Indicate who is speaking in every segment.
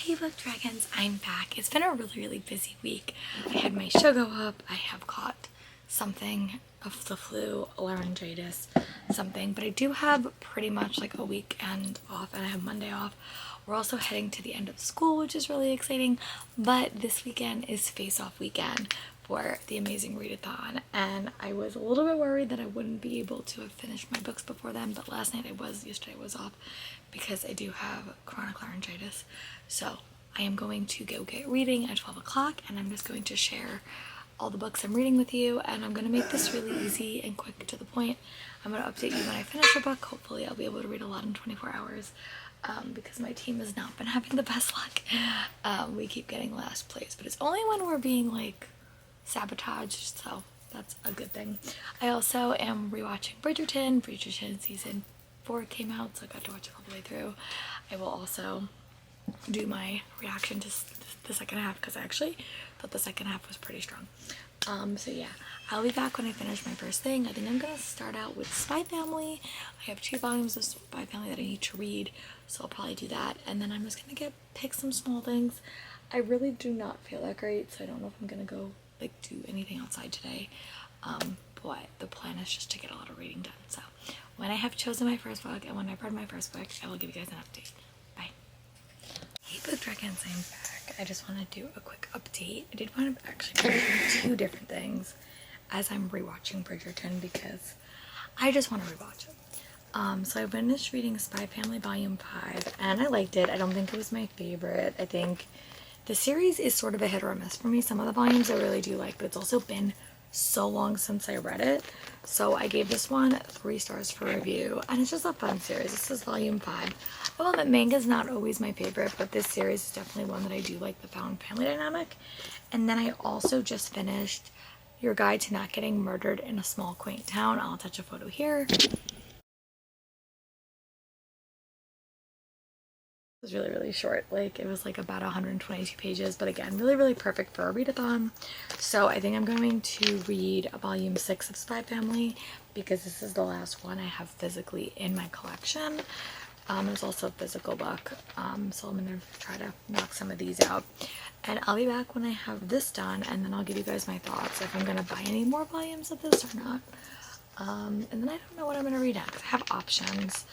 Speaker 1: Hey Book Dragons, I'm back. It's been a really busy week. I had my show go up, I have caught something of the flu, laryngitis, something, but I do have pretty much like a weekend off and I have Monday off. We're also heading to the end of school, which is really exciting, but this weekend is face-off weekend for the amazing readathon, and I was a little bit worried that I wouldn't be able to have finished my books before then, but yesterday I was off because I do have chronic laryngitis. So I am going to go get reading at 12 o'clock, and I'm just going to share all the books I'm reading with you, and I'm going to make this really easy and quick to the point. I'm going to update you when I finish a book. Hopefully I'll be able to read a lot in 24 hours because my team has not been having the best luck. We keep getting last place, but it's only when we're being like sabotaged, so that's a good thing. I also am rewatching Bridgerton. Bridgerton season 4 came out, so I got to watch it all the way through. I will also do my reaction to the second half because I actually thought the second half was pretty strong. So yeah, I'll be back when I finish my first thing. I think I'm gonna start out with Spy Family. I have 2 volumes of Spy Family that I need to read, so I'll probably do that, and then I'm just gonna pick some small things. I really do not feel that great, so I don't know if I'm gonna go like do anything outside today, but the plan is just to get a lot of reading done. So when I have chosen my first book and when I've read my first book, I will give you guys an update. Bye. Hey Book Dragons, I'm back. I just want to do a quick update. I did want to actually do 2 different things as I'm rewatching Bridgerton because I just want to rewatch it. So I finished reading Spy Family Volume 5 and I liked it. I don't think it was my favorite. I think the series is sort of a hit or a miss for me. Some of the volumes I really do like, but it's also been so long since I read it. So I gave this one 3 stars for review, and it's just a fun series. This is volume 5. I will admit manga is not always my favorite, but this series is definitely one that I do like, the found family dynamic. And then I also just finished Your Guide to Not Getting Murdered in a Small Quaint Town. I'll attach a photo here. It was really short. Like, it was like about 122 pages, but again, really perfect for a readathon. So I think I'm going to read volume 6 of Spy Family because this is the last one I have physically in my collection. It's also a physical book, so I'm gonna try to knock some of these out, and I'll be back when I have this done, and then I'll give you guys my thoughts if I'm gonna buy any more volumes of this or not. And then I don't know what I'm gonna read next. I have options.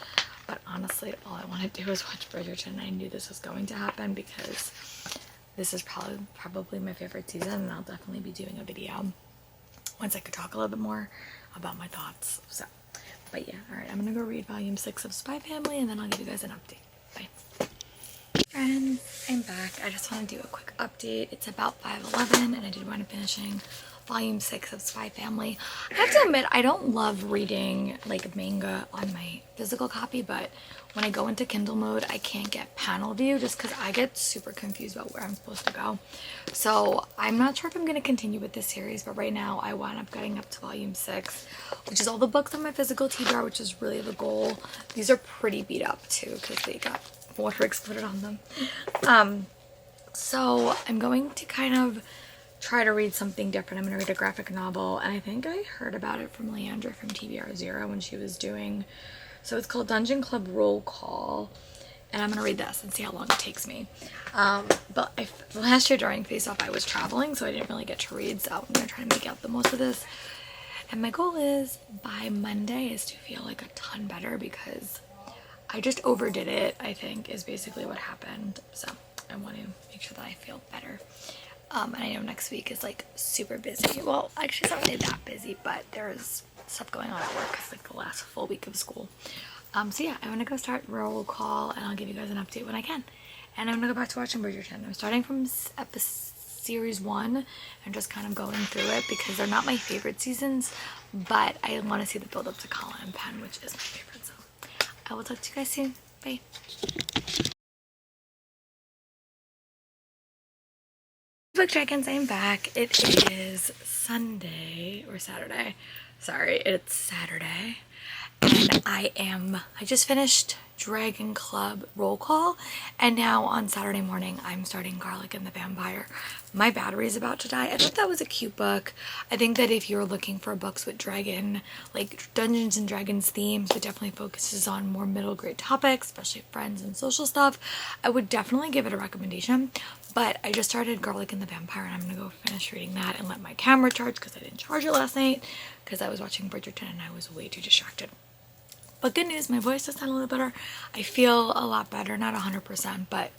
Speaker 1: But honestly, all I want to do is watch Bridgerton. I knew this was going to happen because this is probably my favorite season, and I'll definitely be doing a video once I could talk a little bit more about my thoughts. So, but yeah, alright, I'm gonna go read volume 6 of Spy Family, and then I'll give you guys an update. Bye. Friends, I'm back. I just want to do a quick update. It's about 5:11, and I did wind up finishing volume 6 of Spy Family. I have to admit, I don't love reading like manga on my physical copy, but when I go into Kindle mode, I can't get panel view just because I get super confused about where I'm supposed to go. So I'm not sure if I'm going to continue with this series, but right now I wound up getting up to volume 6, which is all the books on my physical TBR, which is really the goal. These are pretty beat up too because they got water exploded on them. So I'm going to kind of try to read something different. I'm going to read a graphic novel, and I think I heard about it from Leandra from TBR Zero when she was doing, so it's called Dungeon Club Roll Call, and I'm going to read this and see how long it takes me. But last year during Face Off I was traveling, so I didn't really get to read, so I'm going to try to make out the most of this, and my goal is by Monday is to feel like a ton better because I just overdid it, I think, is basically what happened. So I want to make sure that I feel better. And I know next week is like super busy. Well, actually it's not really that busy, but there's stuff going on at work. It's like the last full week of school. So yeah, I'm gonna go start roll call, and I'll give you guys an update when I can. And I'm gonna go back to watching Bridgerton. I'm starting from series 1 and just kind of going through it because they're not my favorite seasons, but I want to see the build up to Colin and Penn, which is my favorite. So I will talk to you guys soon. Bye. Book Dragons, I'm back. It is Sunday or Saturday. Sorry, it's Saturday. And I just finished Dragon Club roll call, and now on Saturday morning I'm starting Garlic and the Vampire. My battery is about to die. I thought that was a cute book. I think that if you're looking for books with dragon, like Dungeons and Dragons themes, that definitely focuses on more middle grade topics, especially friends and social stuff, I would definitely give it a recommendation. But I just started Garlic and the Vampire, and I'm gonna go finish reading that and let my camera charge because I didn't charge it last night because I was watching Bridgerton and I was way too distracted. But good news, my voice does sound a little better. I feel a lot better, not 100%, but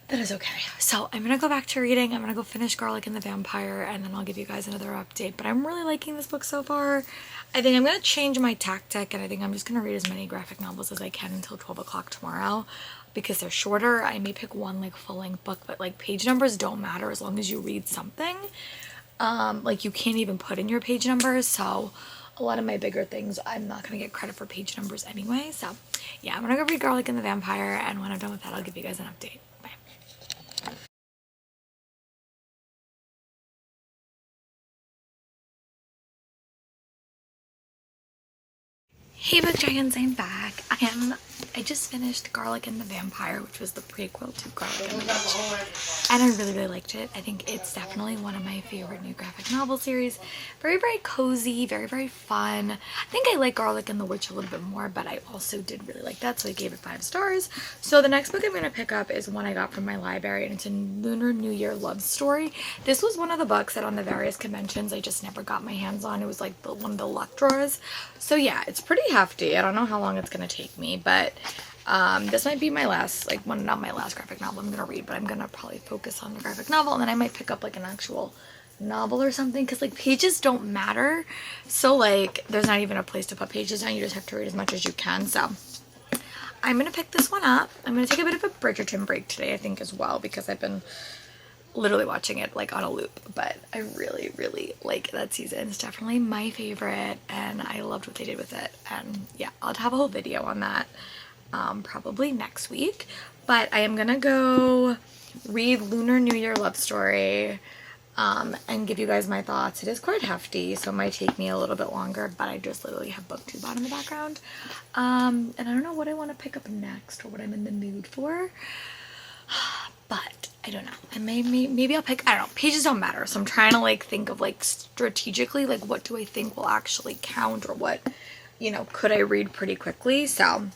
Speaker 1: that is okay. So I'm gonna go back to reading. I'm gonna go finish Garlic and the Vampire, and then I'll give you guys another update. But I'm really liking this book so far. I think I'm gonna change my tactic, and I think I'm just gonna read as many graphic novels as I can until 12 o'clock tomorrow because they're shorter. I may pick one like full-length book, but like page numbers don't matter as long as you read something. Like you can't even put in your page numbers, so a lot of my bigger things I'm not gonna get credit for page numbers anyway. So yeah, I'm gonna go read Garlic and the Vampire, and when I'm done with that I'll give you guys an update. Bye. Hey Book Dragons, I'm back. I just finished Garlic and the Vampire, which was the prequel to Garlic and the Witch, and I really liked it. I think it's definitely one of my favorite new graphic novel series. Very cozy, very fun. I think I like Garlic and the Witch a little bit more, but I also did really like that, so I gave it 5 stars. So the next book I'm going to pick up is one I got from my library, and it's a Lunar New Year love story. This was one of the books that on the various conventions I just never got my hands on. It was like one of the luck drawers. So yeah, it's pretty hefty. I don't know how long it's going to take me, but this might be my last, like, well, not my last graphic novel I'm gonna read, but I'm gonna probably focus on the graphic novel, and then I might pick up like an actual novel or something, because like pages don't matter, so like there's not even a place to put pages down. You just have to read as much as you can. So I'm gonna pick this one up. I'm gonna take a bit of a Bridgerton break today, I think, as well, because I've been literally watching it like on a loop, but I really like that season. It's definitely my favorite, and I loved what they did with it. And yeah, I'll have a whole video on that probably next week. But I am gonna go read Lunar New Year love story and give you guys my thoughts. It is quite hefty, so it might take me a little bit longer, but I just literally have booktube on in the background. And I don't know what I want to pick up next or what I'm in the mood for, but I don't know. And maybe I'll pick, I don't know, pages don't matter, so I'm trying to like think of like strategically, like what do I think will actually count, or what, you know, could I read pretty quickly. So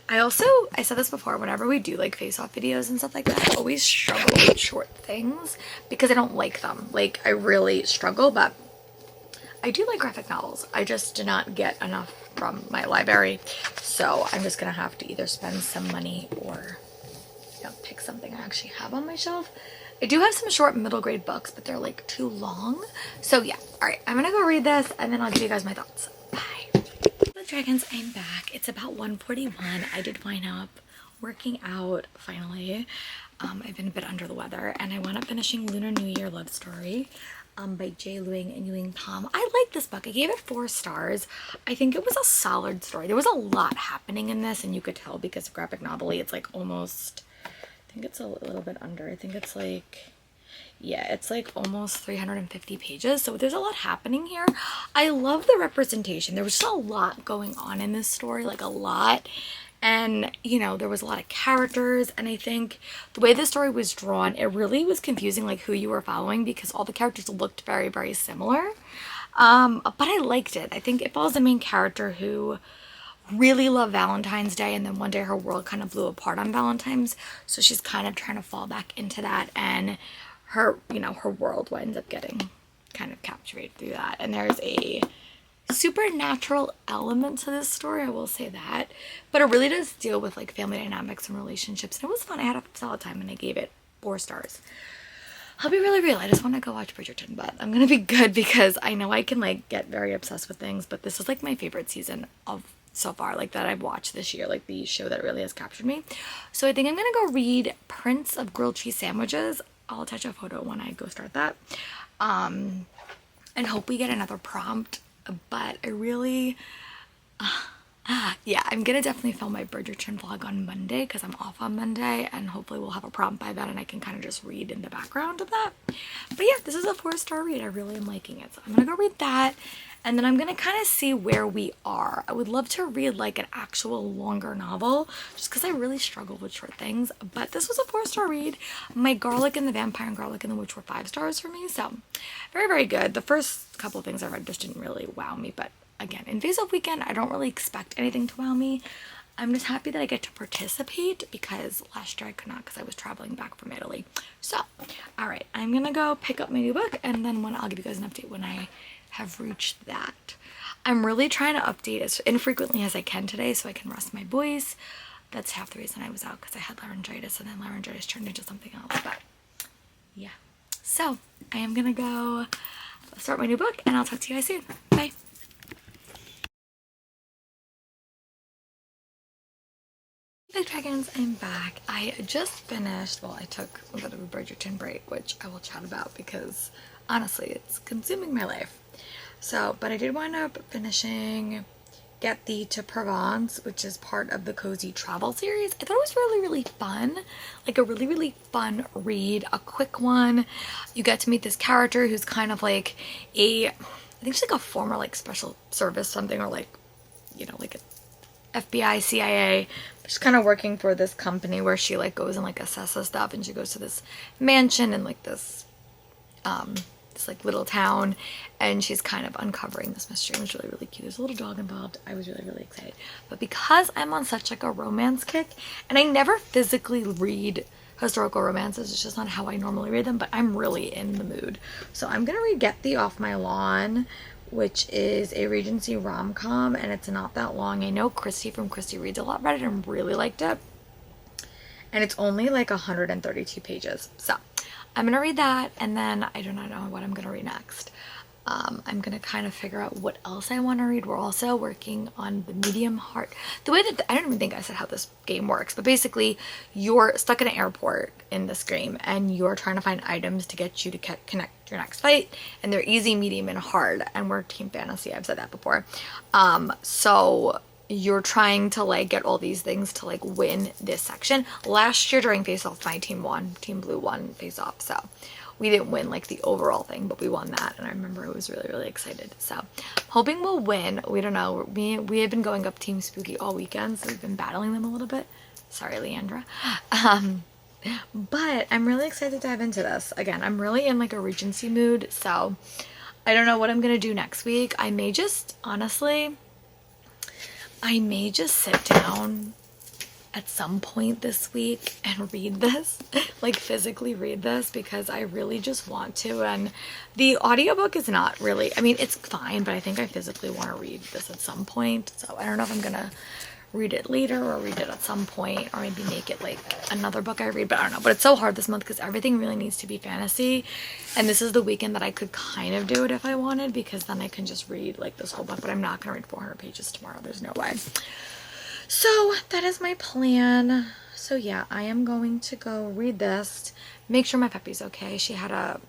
Speaker 1: I said this before, whenever we do like face-off videos and stuff like that, I always struggle with short things because I don't like them. Like, I really struggle, but I do like graphic novels. I just did not get enough from my library, so I'm just gonna have to either spend some money or, you know, pick something I actually have on my shelf. I do have some short middle grade books, but they're like too long. So yeah, all right, I'm gonna go read this and then I'll give you guys my thoughts. Bye. Dragons, I'm back. It's about 1:41. I did wind up working out finally. I've been a bit under the weather, and I wound up finishing Lunar New Year love story by J. Lewing and Ewing Tom. I like this book. I gave it 4 stars. I think it was a solid story. There was a lot happening in this, and you could tell because graphic novel-y, it's like almost, I think it's a little bit under. I think it's like, yeah, it's like almost 350 pages, so there's a lot happening here. I love the representation. There was just a lot going on in this story, like a lot, and you know, there was a lot of characters, and I think the way the story was drawn, it really was confusing like who you were following because all the characters looked very similar, but I liked it. I think it follows the main character who really loved Valentine's Day, and then one day her world kind of blew apart on Valentine's, so she's kind of trying to fall back into that, and her, you know, her world winds up getting kind of captured through that. And there's a supernatural element to this story, I will say that, but it really does deal with like family dynamics and relationships, and it was fun. I had a solid time, and I gave it 4 stars. I'll be really real. I just want to go watch Bridgerton, but I'm gonna be good because I know I can like get very obsessed with things, but this is like my favorite season of so far, like that I've watched this year, like the show that really has captured me. So I think I'm gonna go read Prince of Grilled Cheese Sandwiches. I'll attach a photo when I go start that, and hope we get another prompt. But I really Yeah, I'm gonna definitely film my Bridgerton vlog on Monday because I'm off on Monday, and hopefully we'll have a prompt by then and I can kind of just read in the background of that. But yeah, this is a 4-star read. I really am liking it. So I'm gonna go read that, and then I'm gonna kind of see where we are. I would love to read like an actual longer novel just because I really struggle with short things, but this was a 4-star read. My Garlic and the Vampire and Garlic and the Witch were 5 stars for me, so very, very good. The first couple of things I read just didn't really wow me, but again, in Face Off Weekend, I don't really expect anything to wow me. I'm just happy that I get to participate because last year I could not because I was traveling back from Italy. So, all right, I'm gonna go pick up my new book, and then I'll give you guys an update when I have reached that. I'm really trying to update as infrequently as I can today so I can rest my voice. That's half the reason I was out, because I had laryngitis, and then laryngitis turned into something else. But yeah, so I am gonna go start my new book, and I'll talk to you guys soon. Bye. Hey dragons, I'm back. I just finished, well, I took a bit of a Bridgerton break, which I will chat about because honestly it's consuming my life. So, but I did wind up finishing Get Thee to Provence, which is part of the Cozy Travel series. I thought it was really, really fun. Like a really, really fun read, a quick one. You get to meet this character who's kind of like I think she's like a former like special service something, or like, you know, like a FBI, CIA. She's kind of working for this company where she like goes and like assesses stuff, and she goes to this mansion in like this like little town, and she's kind of uncovering this mystery. It was really, really cute. There's a little dog involved. I was really, really excited. But because I'm on such like a romance kick, and I never physically read historical romances, it's just not how I normally read them, but I'm really in the mood. So I'm gonna read Get Thee Off My Lawn, which is a Regency rom-com, and it's not that long. I know Christy from Christy Reads a Lot read it and really liked it, and it's only like 132 pages. So I'm gonna read that, and then I do not know what I'm gonna read next. I'm gonna kind of figure out what else I want to read. We're also working on the medium heart. The way that I don't even think I said how this game works, but basically you're stuck in an airport in this game, and you're trying to find items to get you to connect your next fight, and they're easy, medium, and hard. And we're team fantasy. I've said that before. So you're trying to like get all these things to like win this section. Last year during Face Off, my team won. Team Blue won Face Off, so we didn't win like the overall thing, but we won that, and I remember I was really, really excited. So hoping we'll win. We don't know. We have been going up Team Spooky all weekend, so we've been battling them a little bit. Sorry, Leandra. But I'm really excited to dive into this. Again, I'm really in like a Regency mood, so I don't know what I'm gonna do next week. I may just, honestly, I may just sit down at some point this week and read this, like physically read this, because I really just want to. And the audiobook is not really, I mean, it's fine, but I think I physically want to read this at some point. So I don't know if I'm gonna read it later or read it at some point, or maybe make it like another book I read, but I don't know. But it's so hard this month because everything really needs to be fantasy, and this is the weekend that I could kind of do it if I wanted, because then I can just read like this whole book. But I'm not gonna read 400 pages tomorrow. There's no way. So that is my plan. So yeah, I am going to go read this, make sure my puppy's okay. She had to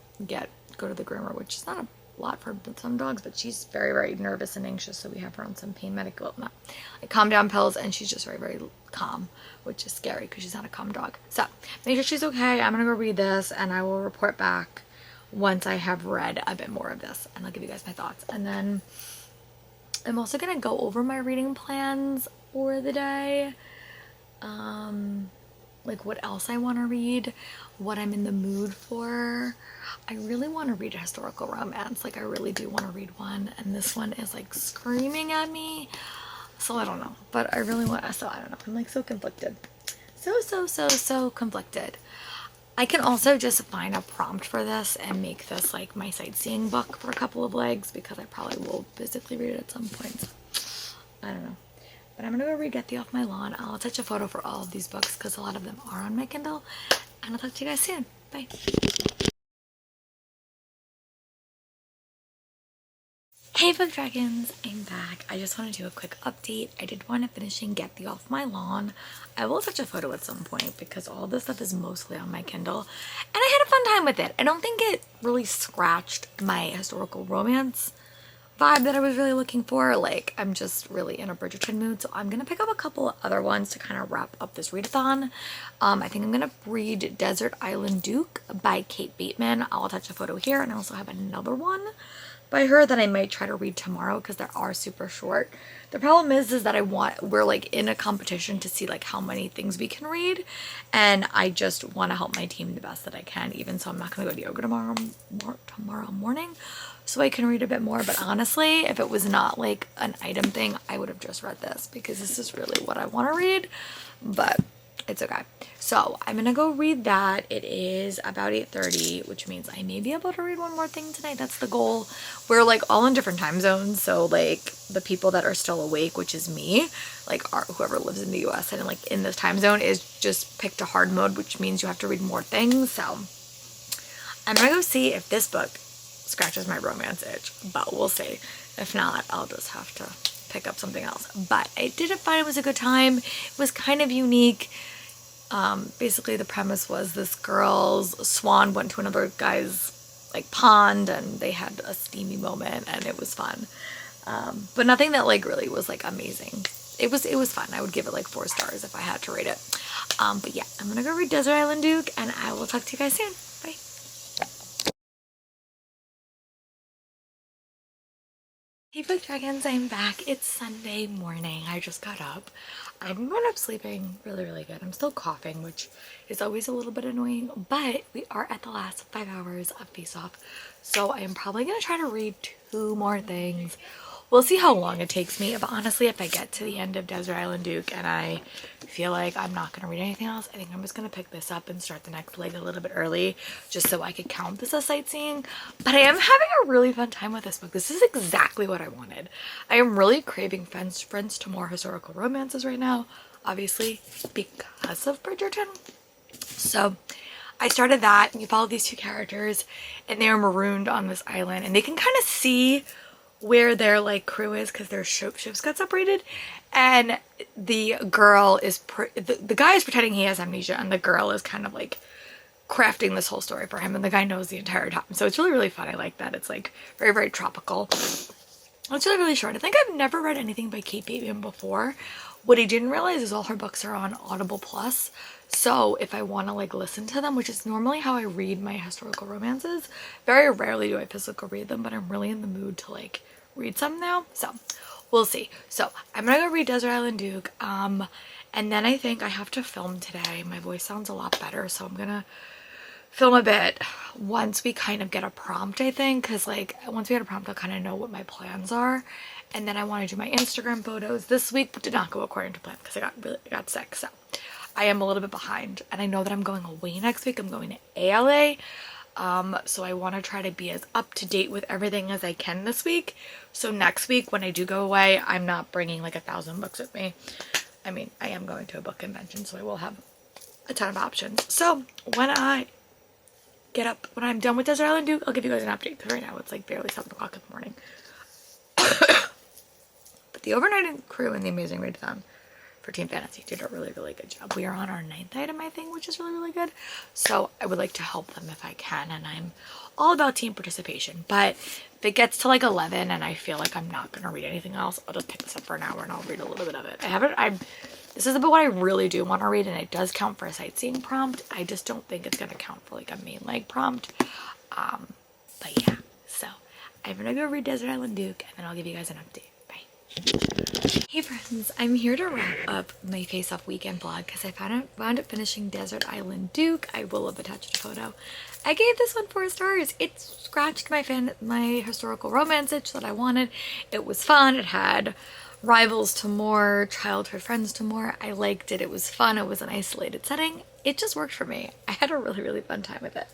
Speaker 1: go to the groomer, which is not a lot for some dogs, but she's very, very nervous and anxious, so we have her on some pain medical, not like calm down pills, and she's just very, very calm, which is scary because she's not a calm dog. So make sure she's okay. I'm gonna go read this, and I will report back once I have read a bit more of this, and I'll give you guys my thoughts. And then I'm also gonna go over my reading plans for the day, like what else I want to read, what I'm in the mood for. I really want to read a historical romance, like I really do want to read one, and this one is like screaming at me, so I don't know, but I really want, so I don't know, I'm like so conflicted, so conflicted. I can also just find a prompt for this and make this like my sightseeing book for a couple of legs, because I probably will physically read it at some point, so I don't know. But I'm gonna go read Get Thee Off My Lawn. I'll attach a photo for all of these books because a lot of them are on my Kindle. And I'll talk to you guys soon. Bye. Hey book dragons, I'm back. I just want to do a quick update. I did want to finishing Get Thee Off My Lawn. I will attach a photo at some point because all this stuff is mostly on my Kindle. And I had a fun time with it. I don't think it really scratched my historical romance vibe that I was really looking for. Like, I'm just really in a Bridgerton mood, so I'm gonna pick up a couple other ones to kind of wrap up this readathon. I think I'm gonna read Desert Island Duke by Kate Bateman. I'll attach a photo here, and I also have another one by her that I might try to read tomorrow because they are super short. The problem is that we're like in a competition to see like how many things we can read, and I just want to help my team the best that I can, even so I'm not gonna go to yoga tomorrow morning so I can read a bit more. But honestly, if it was not like an item thing, I would have just read this because this is really what I want to read, but it's okay. So I'm gonna go read that. It is about 8:30, which means I may be able to read one more thing tonight. That's the goal. We're like all in different time zones, so like the people that are still awake, which is me, like whoever lives in the US and like in this time zone, is just picked a hard mode, which means you have to read more things. So I'm gonna go see if this book scratches my romance itch, but we'll see. If not, I'll just have to pick up something else. But I didn't find it was a good time. It was kind of unique. Basically the premise was this girl's swan went to another guy's like pond, and they had a steamy moment, and it was fun. But nothing that like really was like amazing. It was fun. I would give it like 4 stars if I had to rate it. But yeah, I'm gonna go read Desert Island Duke, and I will talk to you guys soon. Bye. Hey Book Dragons, I'm back. It's Sunday morning. I just got up. I wound up sleeping really good. I'm still coughing, which is always a little bit annoying, but we are at the last 5 hours of Face Off, so I am probably going to try to read 2 more things. We'll see how long it takes me, but honestly, if I get to the end of Desert Island Duke and I feel like I'm not going to read anything else, I think I'm just going to pick this up and start the next leg a little bit early, just so I could count this as sightseeing. But I am having a really fun time with this book. This is exactly what I wanted. I am really craving friends to more historical romances right now, obviously, because of Bridgerton. So I started that, and you follow these 2 characters, and they are marooned on this island, and they can kind of see where their like crew is because their ships got separated, and the girl is the guy is pretending he has amnesia, and the girl is kind of like crafting this whole story for him, and the guy knows the entire time. So it's really fun. I like that. It's like very tropical. It's really short. I think I've never read anything by Kate Bateman before. What I didn't realize is all her books are on Audible Plus. So if I want to like listen to them, which is normally how I read my historical romances, very rarely do I physically read them, but I'm really in the mood to like read some now. So we'll see. So I'm gonna go read Desert Island Duke. And then I think I have to film today. My voice sounds a lot better, so I'm gonna film a bit once we kind of get a prompt, I think, because like once we get a prompt I'll kind of know what my plans are. And then I want to do my Instagram photos. This week did not go according to plan because I got sick, so I am a little bit behind, and I know that I'm going away next week. I'm going to ALA, so I want to try to be as up to date with everything as I can this week, so next week when I do go away, I'm not bringing like 1,000 books with me. I mean, I am going to a book convention, so I will have a ton of options. So when I get up, when I'm done with Desert Island Duke, I'll give you guys an update, because right now it's like barely 7 o'clock in the morning. But the overnight crew and the Amazing Readathon for Team Fantasy did a really good job. We are on our 9th item, I think, which is really good. So I would like to help them if I can, and I'm all about team participation. But if it gets to like 11 and I feel like I'm not gonna read anything else, I'll just pick this up for an hour and I'll read a little bit of it. This is about what I really do want to read, and it does count for a sightseeing prompt. I just don't think it's gonna count for like a main leg prompt. But yeah, so I'm gonna go read Desert Island Duke, and then I'll give you guys an update. Hey friends, I'm here to wrap up my Face Off weekend vlog because I wound up finishing Desert Island Duke. I will have attached a photo. I gave this one 4 stars. It scratched my historical romance itch that I wanted. It was fun. It had rivals to more, childhood friends to more. I liked it. It was fun. It was an isolated setting. It just worked for me. I had a really fun time with it.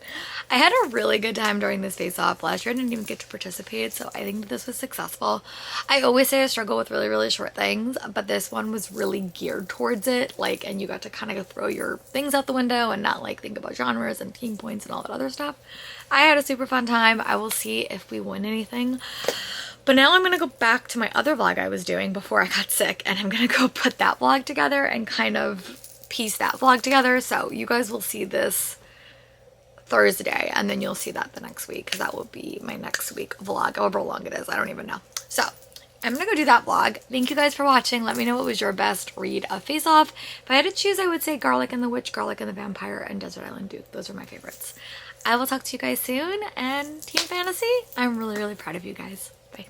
Speaker 1: I had a really good time during this Face Off. Last year I didn't even get to participate, so I think that this was successful. I always say I struggle with really short things, but this one was really geared towards it, like, and you got to kind of throw your things out the window and not like think about genres and team points and all that other stuff. I had a super fun time. I will see if we win anything. But now I'm gonna go back to my other vlog I was doing before I got sick, and I'm gonna go put that vlog together and kind of piece that vlog together. So you guys will see this Thursday, and then you'll see that the next week, because that will be my next week vlog, however long it is. I don't even know. So I'm gonna go do that vlog. Thank you guys for watching. Let me know what was your best read of Face Off. If I had to choose, I would say Garlic and the Witch, Garlic and the Vampire, and Desert Island Duke. Those are my favorites. I will talk to you guys soon, and Team Fantasy, I'm really, really proud of you guys. Bye.